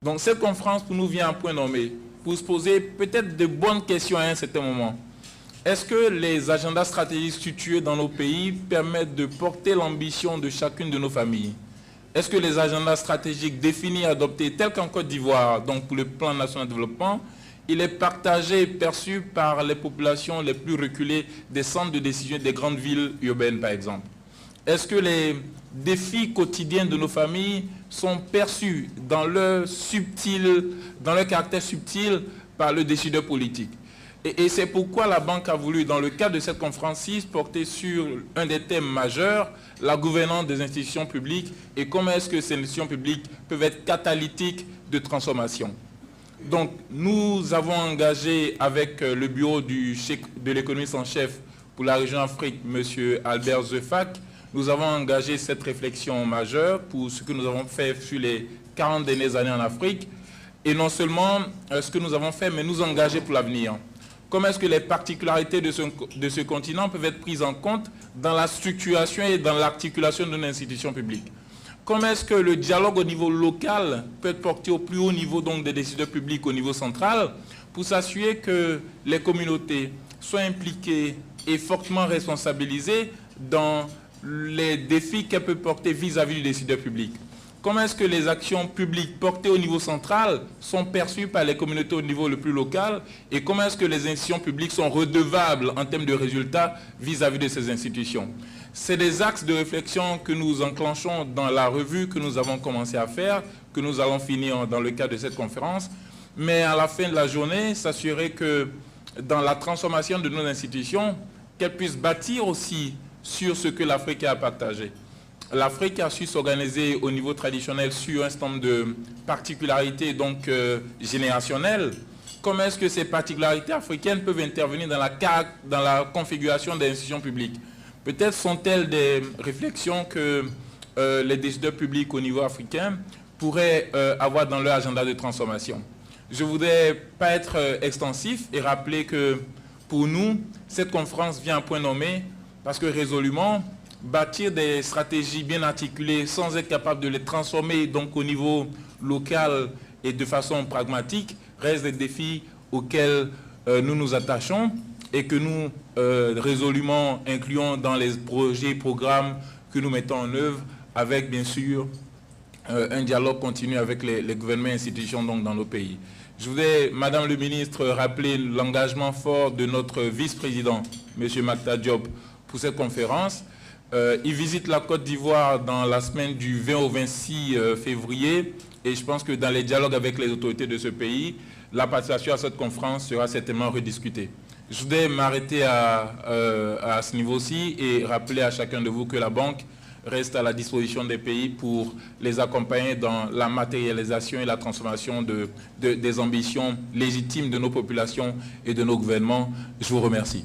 Donc cette conférence pour nous vient à point nommé, pour se poser peut-être de bonnes questions à un certain moment. Est-ce que les agendas stratégiques situés dans nos pays permettent de porter l'ambition de chacune de nos familles? Est-ce que les agendas stratégiques définis et adoptés, tels qu'en Côte d'Ivoire, donc pour le plan national de développement, il est partagé et perçu par les populations les plus reculées des centres de décision des grandes villes urbaines, par exemple? Est-ce que les défis quotidiens de nos familles sont perçus dans leur caractère subtil par le décideur politique? Et c'est pourquoi la Banque a voulu, dans le cadre de cette conférence-ci, porter sur un des thèmes majeurs, la gouvernance des institutions publiques et comment est-ce que ces institutions publiques peuvent être catalytiques de transformation. Donc, nous avons engagé avec le bureau de l'économiste en chef pour la région Afrique, M. Albert Zefac, nous avons engagé cette réflexion majeure pour ce que nous avons fait sur les 40 dernières années en Afrique. Et non seulement ce que nous avons fait, mais nous engager pour l'avenir. Comment est-ce que les particularités de ce continent peuvent être prises en compte dans la structuration et dans l'articulation de nos institutions publiques? Comment est-ce que le dialogue au niveau local peut être porté au plus haut niveau donc des décideurs publics au niveau central pour s'assurer que les communautés soient impliquées et fortement responsabilisées dans les défis qu'elles peuvent porter vis-à-vis du décideur public? Comment est-ce que les actions publiques portées au niveau central sont perçues par les communautés au niveau le plus local? Et comment est-ce que les institutions publiques sont redevables en termes de résultats vis-à-vis de ces institutions? C'est des axes de réflexion que nous enclenchons dans la revue que nous avons commencé à faire, que nous allons finir dans le cadre de cette conférence. Mais à la fin de la journée, s'assurer que dans la transformation de nos institutions, qu'elles puissent bâtir aussi sur ce que l'Afrique a à partager. L'Afrique a su s'organiser au niveau traditionnel sur un certain nombre de particularités donc, générationnelles. Comment est-ce que ces particularités africaines peuvent intervenir dans la configuration des institutions publiques? Peut-être sont-elles des réflexions que les décideurs publics au niveau africain pourraient avoir dans leur agenda de transformation. Je ne voudrais pas être extensif et rappeler que pour nous, cette conférence vient à point nommé parce que résolument, bâtir des stratégies bien articulées sans être capable de les transformer donc au niveau local et de façon pragmatique reste des défis auxquels nous nous attachons et que nous résolument incluons dans les projets et programmes que nous mettons en œuvre avec bien sûr un dialogue continu avec les gouvernements et institutions donc, dans nos pays. Je voudrais, Madame le ministre, rappeler l'engagement fort de notre vice-président, M. Mactar Diop, pour cette conférence. Il visite la Côte d'Ivoire dans la semaine du 20 au 26 février et je pense que dans les dialogues avec les autorités de ce pays, la participation à cette conférence sera certainement rediscutée. Je voudrais m'arrêter à ce niveau-ci et rappeler à chacun de vous que la Banque reste à la disposition des pays pour les accompagner dans la matérialisation et la transformation des ambitions légitimes de nos populations et de nos gouvernements. Je vous remercie.